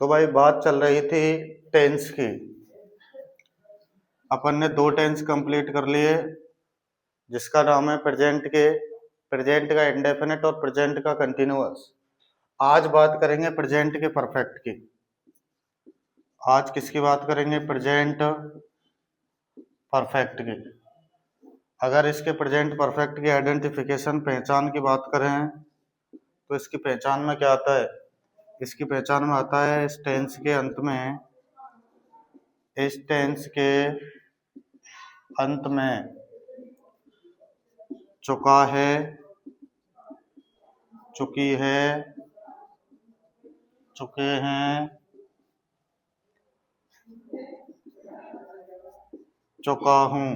तो भाई बात चल रही थी टेंस की। अपन ने 2 टेंस कंप्लीट कर लिए, जिसका नाम है प्रेजेंट का इंडेफिनिट और प्रेजेंट का कंटिन्यूअस। आज बात करेंगे प्रेजेंट के परफेक्ट की। आज किसकी बात करेंगे? प्रेजेंट परफेक्ट की। अगर इसके प्रेजेंट परफेक्ट की आइडेंटिफिकेशन, पहचान की बात करें तो इसकी पहचान में क्या आता है? इसकी पहचान में आता है इस टेंस के अंत में चुका है, चुकी है, चुके हैं, चुका हूं।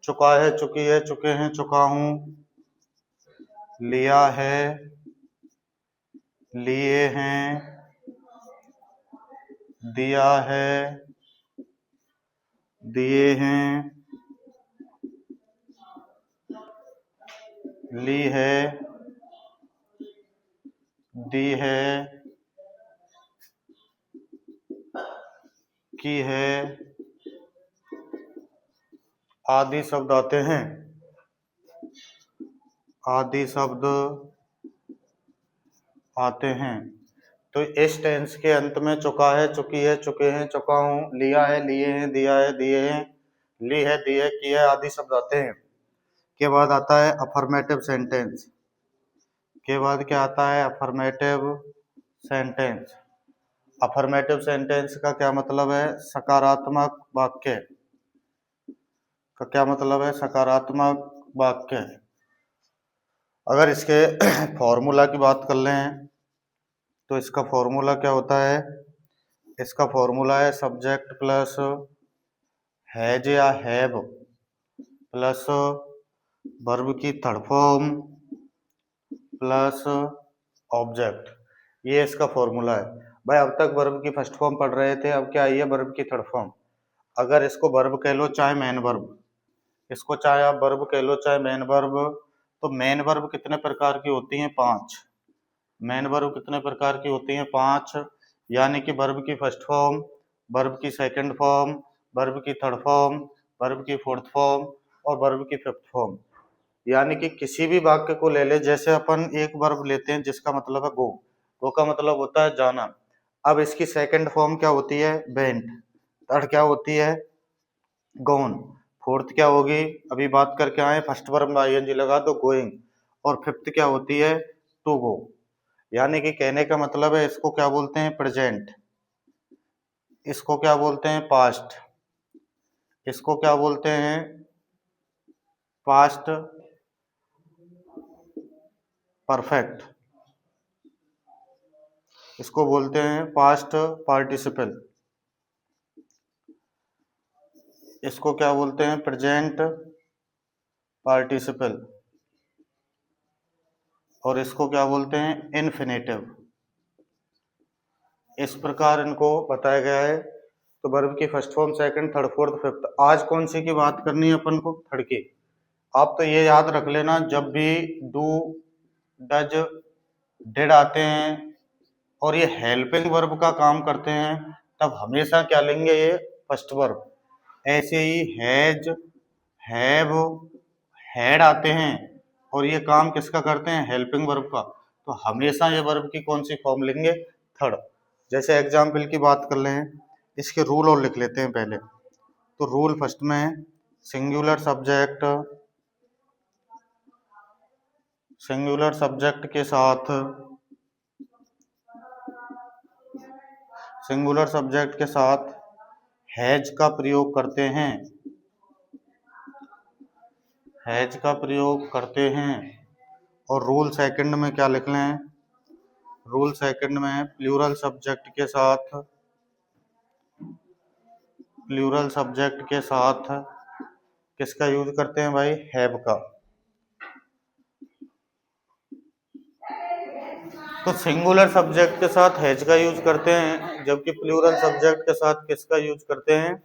चुका है, चुकी है, चुके हैं, चुका हूं। लिया है, लिए हैं, दिया है, दिए हैं, ली है, दी है, की है, आदि शब्द आते हैं। आदि शब्द आते हैं। तो इस टेंस के अंत में चुका है, चुकी है, चुके हैं, चुका हूं, लिया है, लिए हैं, दिया है, दिए हैं, ली है, दी है, की है, आदि शब्द आते हैं। के बाद आता है अफर्मेटिव सेंटेंस। के बाद क्या आता है? Affirmative sentence. अफर्मेटिव सेंटेंस का क्या मतलब है? सकारात्मक वाक्य का क्या मतलब है? सकारात्मक वाक्य। अगर इसके फॉर्मूला की बात कर लें तो इसका फॉर्मूला क्या होता है? इसका फॉर्मूला है सब्जेक्ट प्लस हैज या हैव प्लस वर्ब की थर्ड फॉर्म प्लस ऑब्जेक्ट। ये इसका फॉर्मूला है। भाई अब तक वर्ब की फर्स्ट फॉर्म पढ़ रहे थे, अब क्या आई है? वर्ब की थर्ड फॉर्म। अगर इसको वर्ब कह लो चाहे मेन वर्ब, इसको चाहे आप वर्ब कह लो चाहे मेन वर्ब, तो मेन वर्ब कितने प्रकार की होती हैं? 5। मेन वर्ब कितने प्रकार की होती हैं? 5। यानी कि वर्ब की फर्स्ट फॉर्म, वर्ब की सेकंड फॉर्म, वर्ब की थर्ड फॉर्म, वर्ब की फोर्थ फॉर्म और वर्ब की फिफ्थ फॉर्म। यानी कि किसी भी वाक्य को ले ले, जैसे अपन एक वर्ब लेते हैं जिसका मतलब है गो। गो का मतलब होता है जाना। अब इसकी सेकंड फॉर्म क्या होती है? वेंट। थर्ड क्या होती है? गॉन। फोर्थ क्या होगी? अभी बात करके आए, फर्स्ट वर्ब में आईएनजी लगा दो, गोइंग। और फिफ्थ क्या होती है? To go. यानी कि कहने का मतलब है इसको क्या बोलते हैं? प्रेजेंट। इसको क्या बोलते हैं? पास्ट। इसको क्या बोलते हैं? Past perfect. इसको बोलते हैं पास्ट पार्टिसिपल। इसको क्या बोलते हैं? Present participle. और इसको क्या बोलते हैं? इन्फिनेटिव। इस प्रकार इनको बताया गया है। तो वर्ब की first form, second, third, fourth, fifth. आज कौन सी की बात करनी है अपन को? थर्ड की। आप तो ये याद रख लेना, जब भी डू, डज, डिड आते हैं और ये हेल्पिंग वर्ब का काम करते हैं, तब हमेशा क्या लेंगे? ये फर्स्ट वर्ब। ऐसे ही हैज, हैव, हैड आते हैं और ये काम किसका करते हैं? हेल्पिंग वर्ब का। तो हमेशा ये वर्ब की कौन सी फॉर्म लेंगे? थर्ड। जैसे एग्जाम्पल की बात कर लें, इसके रूल और लिख लेते हैं पहले। तो रूल फर्स्ट में सिंगुलर सब्जेक्ट, सिंगुलर सब्जेक्ट के साथ, सिंगुलर सब्जेक्ट के साथ हैज का प्रयोग करते हैं। हैज का प्रयोग करते हैं। और रूल सेकंड में क्या लिख लें? रूल सेकंड में प्लूरल सब्जेक्ट के साथ, प्लूरल सब्जेक्ट के साथ किसका यूज करते हैं भाई? हैव का। तो सिंगुलर सब्जेक्ट के साथ हैज का यूज करते हैं, जबकि प्लूरल सब्जेक्ट के साथ किसका यूज करते हैं?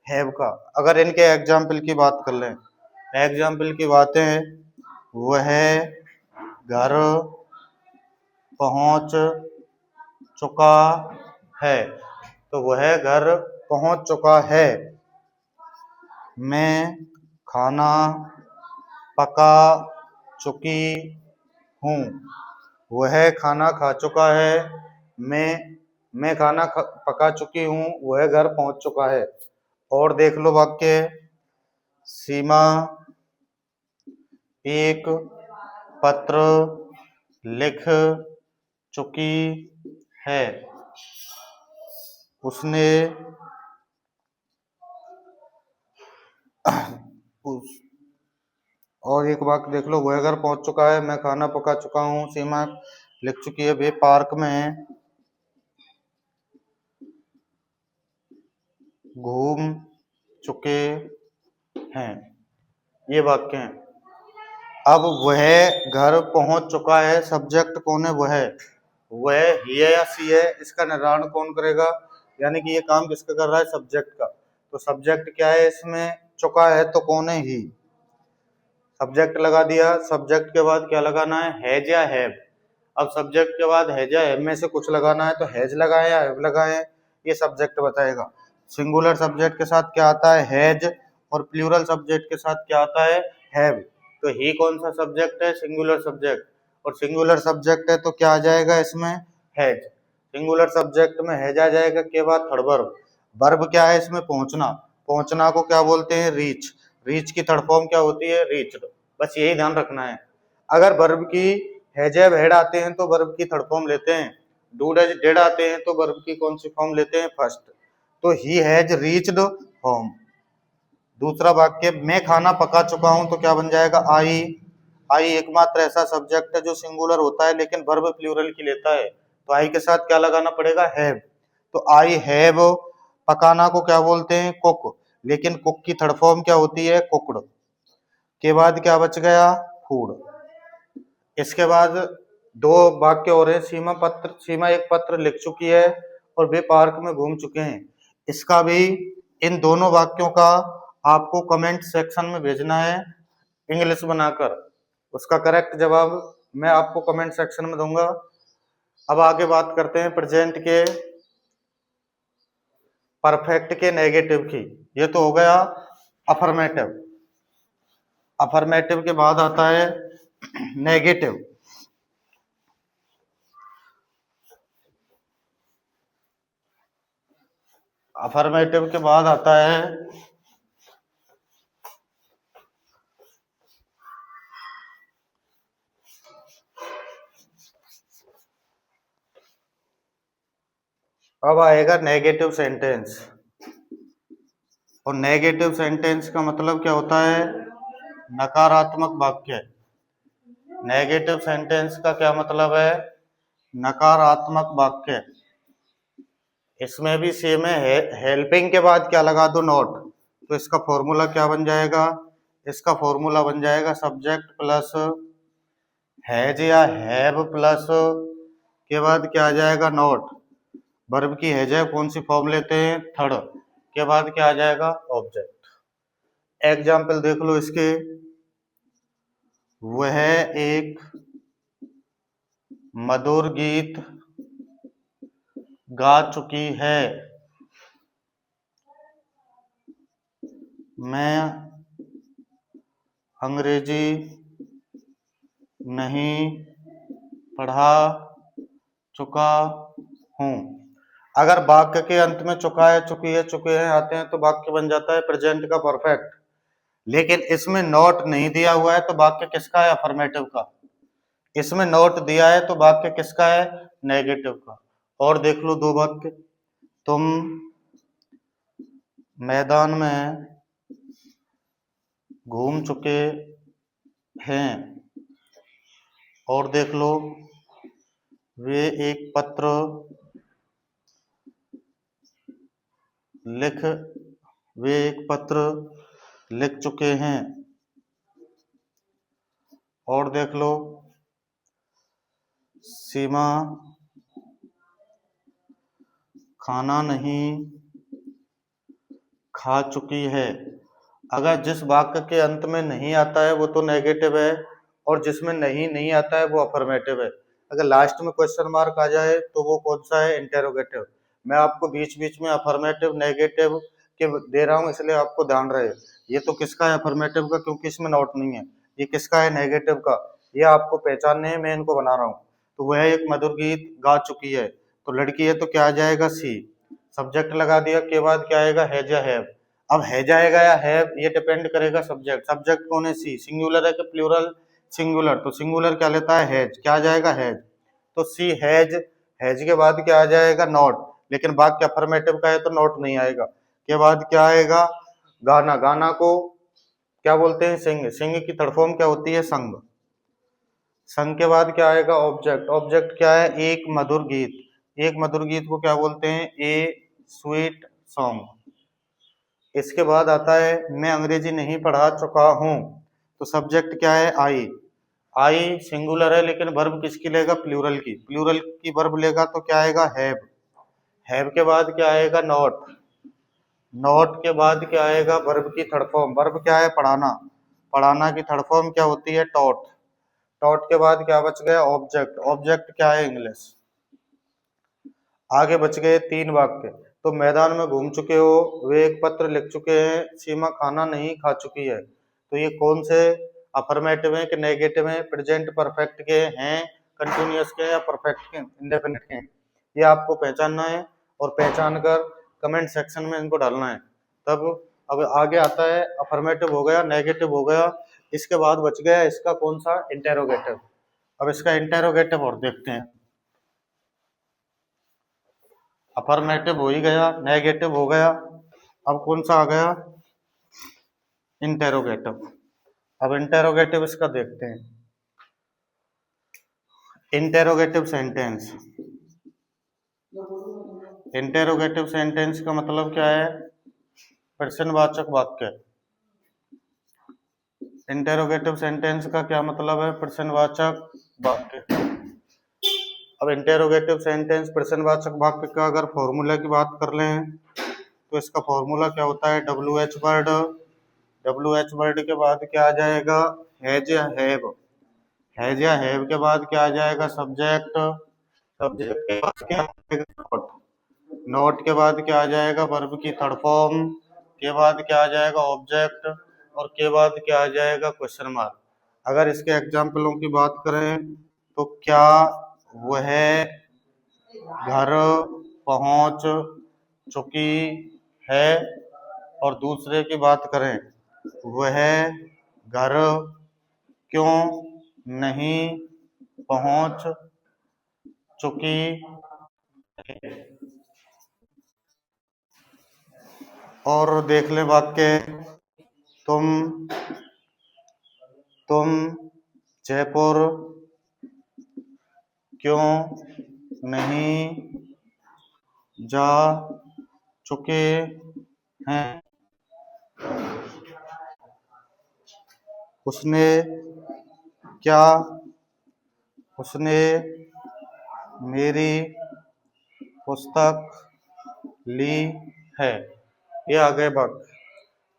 हैव का। अगर इनके एग्जाम्पल की बात कर लें, एग्जाम्पल की बातें, वह घर, पहुंच, चुका है, तो वह घर पहुंच चुका है। मैं खाना पका चुकी हूँ, वह खाना खा चुका है। मैं खाना पका चुकी हूँ, वह घर पहुंच चुका है। और देख लो वाक्य, सीमा एक पत्र लिख चुकी है, उसने और एक वाक्य देख लो, वह घर पहुंच चुका है, मैं खाना पका चुका हूँ, सीमा लिख चुकी है, वे पार्क में घूम चुके हैं। ये वाक्य हैं। अब वह घर पहुंच चुका है, सब्जेक्ट कौन है? वह ही है या सी है? इसका निर्धारण कौन करेगा? यानी कि ये काम किसका कर रहा है? सब्जेक्ट का। तो सब्जेक्ट क्या है इसमें? चुका है, तो कौन है? ही। सब्जेक्ट लगा दिया। सब्जेक्ट के बाद क्या लगाना है? हैज या हैव। अब सब्जेक्ट के बाद हैज या हैव में से कुछ लगाना है, तो हैज लगाए या हैव लगाए, ये सब्जेक्ट बताएगा। सिंगुलर सब्जेक्ट के साथ क्या आता है? हैज। और प्लूरल सब्जेक्ट के साथ क्या आता है? हैव। तो ही कौन सा सब्जेक्ट है? Singular subject. और सिंगुलर सब्जेक्ट है तो क्या आ जाएगा इसमें? हैज। सिंगुलर सब्जेक्ट में हैज आ जाएगा। के बाद थर्ड वर्ब। वर्ब क्या है इसमें? पहुंचना। पहुंचना को क्या बोलते हैं? रीच। रीच की थर्ड फॉर्म क्या होती है? रीच्ड। बस यही ध्यान रखना है। अगर वर्ब की हैज हैव हैड आते हैं तो वर्ब की थर्ड फॉर्म लेते हैं। डू डज डिड आते हैं तो वर्ब की कौन सी फॉर्म लेते हैं? फर्स्ट। तो ही हैज रीच्ड होम। दूसरा वाक्य, मैं खाना पका चुका हूं, तो क्या बन जाएगा? आई। आई एकमात्र ऐसा सब्जेक्ट है जो सिंगुलर होता है लेकिन वर्ब प्लूरल की लेता है, तो आई के साथ क्या लगाना पड़ेगा? हैव। तो आई हैव। पकाना को क्या बोलते हैं? कुक। लेकिन कुक की थर्ड फॉर्म क्या होती है? कुकड। के बाद क्या बच गया? फूड। इसके बाद दो वाक्य हो रहे हैं। सीमा एक पत्र लिख चुकी है और वे पार्क में घूम चुके हैं। इसका भी, इन दोनों वाक्यों का आपको कमेंट सेक्शन में भेजना है इंग्लिश बनाकर। उसका करेक्ट जवाब मैं आपको कमेंट सेक्शन में दूंगा। अब आगे बात करते हैं प्रेजेंट के परफेक्ट के नेगेटिव की। ये तो हो गया अफर्मेटिव। अफर्मेटिव के बाद आता है नेगेटिव। अफर्मेटिव के बाद आता है अब आएगा नेगेटिव सेंटेंस। और नेगेटिव सेंटेंस का मतलब क्या होता है? नकारात्मक वाक्य। नेगेटिव सेंटेंस का क्या मतलब है? नकारात्मक वाक्य। इसमें भी सेम है। हेल्पिंग के बाद क्या लगा दो? नॉट। तो इसका फॉर्मूला क्या बन जाएगा? इसका फॉर्मूला बन जाएगा सब्जेक्ट प्लस हैज या हैव प्लस के बाद क्या आ जाएगा? नॉट। वर्ब की हैज है कौन सी फॉर्म लेते हैं? थर्ड। के बाद क्या आ जाएगा? ऑब्जेक्ट। एग्जाम्पल देख लो इसके। वह एक मधुर गीत गा चुकी है। मैं अंग्रेजी नहीं पढ़ा चुका हूं। अगर वाक्य के अंत में चुका है, चुकी है, चुके हैं आते हैं तो वाक्य बन जाता है प्रेजेंट का परफेक्ट। लेकिन इसमें नॉट नहीं दिया हुआ है तो वाक्य किसका है? अफर्मेटिव का। इसमें नोट दिया है तो वाक्य किसका है? नेगेटिव का। और देख लो दो वाक्य। तुम मैदान में घूम चुके हैं। और देख लो, वे एक पत्र लिख चुके हैं। और देख लो, सीमा खाना नहीं खा चुकी है। अगर जिस वाक्य के अंत में नहीं आता है वो तो नेगेटिव है, और जिसमें नहीं आता है वो अफर्मेटिव है। अगर लास्ट में क्वेश्चन मार्क आ जाए तो वो कौन सा है, इंटेरोगेटिव। मैं आपको बीच बीच में अफर्मेटिव नेगेटिव के दे रहा हूँ, इसलिए आपको ध्यान रहे। ये तो किसका है, अफर्मेटिव का, क्योंकि इसमें नोट नहीं है। ये किसका है, नेगेटिव का। ये आपको पहचानने है, मैं इनको बना रहा हूँ। तो वह एक मधुर गीत गा चुकी है, तो लड़की है तो क्या आ जाएगा, सी। सब्जेक्ट लगा दिया, के बाद क्या आएगा, हैज या हैव। अब हैज आएगा या हैव, ये डिपेंड करेगा सब्जेक्ट। सब्जेक्ट कौन है, सी। सिंगुलर है कि प्लूरल, सिंगुलर, तो सिंगुलर क्या लेता है, हैज। क्या आ जाएगा, हैज। तो सी हैज। हैज के बाद क्या आ जाएगा, नॉट। लेकिन वाक्य अफर्मेटिव का है तो नॉट नहीं आएगा। के बाद क्या आएगा, गाना। गाना को क्या बोलते हैं, सिंग। सिंग की थर्ड फॉर्म क्या होती है, संग। संग के बाद क्या आएगा, ऑब्जेक्ट। ऑब्जेक्ट क्या है, एक मधुर गीत। एक मधुर गीत को क्या बोलते हैं, ए स्वीट सॉन्ग। इसके बाद आता है, मैं अंग्रेजी नहीं पढ़ा चुका हूं। तो सब्जेक्ट क्या है, आई। आई सिंगुलर है, लेकिन वर्ब किसकी लेगा, प्लूरल की। प्लूरल की वर्ब लेगा तो क्या आएगा, हैव। हैव के बाद क्या आएगा, नॉट। नॉट के बाद क्या आएगा, वर्ब की थर्ड फॉर्म। वर्ब क्या है, पढ़ाना। पढ़ाना की थर्ड फॉर्म क्या होती है, टॉट। टॉट के बाद क्या बच गया, ऑब्जेक्ट। ऑब्जेक्ट क्या है, इंग्लिश। आगे बच गए तीन वाक्य। तो मैदान में घूम चुके हो, वे एक पत्र लिख चुके हैं, सीमा खाना नहीं खा चुकी है। तो ये कौन से अफर्मेटिव है कि नेगेटिव है, प्रेजेंट परफेक्ट के हैं, कंटिन्यूअस के या परफेक्ट के, इंडेफिनिट के। ये आपको पहचानना है, और पहचान कर कमेंट सेक्शन में इनको डालना है। तब अब आगे आता है, अफर्मेटिव हो गया, नेगेटिव हो गया। इसके बाद बच गया इसका कौन सा, इंटेरोगेटिव। अब इसका इंटेरोगेटिव और देखते हैं। अफर्मेटिव हो ही गया, नेगेटिव हो गया, अब कौन सा आ गया, इंटेरोगेटिव। अब इंटेरोगेटिव इसका देखते हैं। Interrogative sentence. इंटेरोगेटिव सेंटेंस का मतलब क्या है, प्रश्नवाचक वाक्य। इंटेरोगेटिव सेंटेंस का क्या मतलब है, प्रश्नवाचक वाक्य। अब इंटेरोगेटिव सेंटेंस प्रश्नवाचक वाक्य का अगर फॉर्मूला की बात कर लें तो इसका फॉर्मूला क्या होता है, WH वर्ड। WH वर्ड के बाद क्या आ जाएगा, हैज या हैव। हैज या हैव के बाद क्या आ जाएगा, सब्जेक्ट। सब्जेक्ट के बाद क्या आ जाएगा, नॉट। नॉट के बाद क्या आ जाएगा, वर्ब की थर्ड फॉर्म। के बाद क्या आ जाएगा, ऑब्जेक्ट। और के बाद क्या आ जाएगा, क्वेश्चन मार्क। अगर इसके एग्जाम्पलों की बात करें तो क्या वह घर पहुंच चुकी है, और दूसरे की बात करें, वह घर क्यों नहीं पहुंच चुकी है। और देख ले वाक्य, तुम जयपुर क्यों नहीं जा चुके हैं। उसने क्या, उसने मेरी पुस्तक ली है। ये आ गए वाक्य।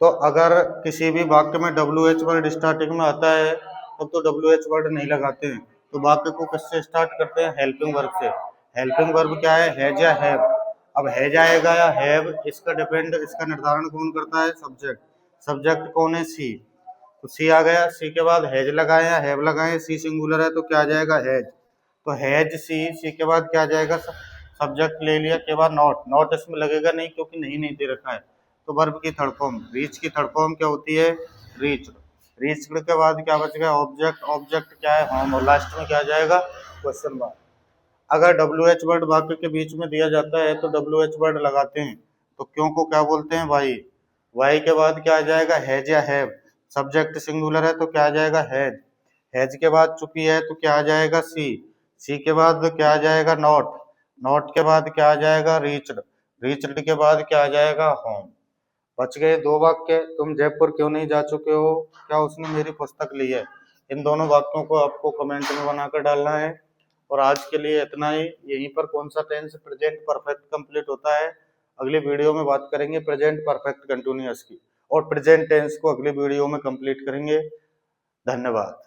तो अगर किसी भी वाक्य में WH वर्ड स्टार्टिंग में आता है तब तो WH वर्ड नहीं लगाते हैं। तो वाक्य को किससे स्टार्ट करते हैं, हेल्पिंग वर्ब से। हेल्पिंग वर्ब क्या है, हैज या हैव। अब हैज आएगा या हैव, इसका डिपेंड, इसका निर्धारण कौन करता है, सब्जेक्ट। सब्जेक्ट कौन है, सी। तो सी आ गया। सी के बाद हैज लगाए या हैव लगाए, सी सिंगुलर है तो क्या आ जाएगा, हैज। तो हैज सी। सी के बाद क्या आ जाएगा, सब्जेक्ट ले लिया। के बाद नॉट। नॉट इसमें लगेगा नहीं क्योंकि नहीं दे रखा है। तो वर्ब की थर्ड फॉर्म। रीच की थर्ड फॉर्म क्या होती है, रीच। रीच के बाद क्या बच गया, ऑब्जेक्ट। ऑब्जेक्ट क्या है, होम। और लास्ट में क्या आ जाएगा, क्वेश्चन मार्क। अगर WH वर्ड वाक्य के बीच में दिया जाता है तो WH वर्ड लगाते हैं। तो क्यों को क्या बोलते हैं, वाई। वाई के बाद क्या आ जाएगा, हैज या हैव। सब्जेक्ट सिंगुलर है तो क्या आ जाएगा, हैज। हैज के बाद चुकी है तो क्या आ जाएगा, सी। सी के बाद क्या आ जाएगा, नॉट। नॉट के बाद क्या आ जाएगा, रीच्ड। रीच्ड के बाद क्या आ जाएगा, होम। बच गए दो वाक्य। तुम जयपुर क्यों नहीं जा चुके हो, क्या उसने मेरी पुस्तक ली है। इन दोनों वाक्यों को आपको कमेंट में बनाकर डालना है। और आज के लिए इतना ही। यहीं पर कौन सा टेंस प्रेजेंट परफेक्ट कंप्लीट होता है, अगली वीडियो में बात करेंगे प्रेजेंट परफेक्ट कंटिन्यूअस की। और प्रेजेंट टेंस को अगली वीडियो में कंप्लीट करेंगे। धन्यवाद।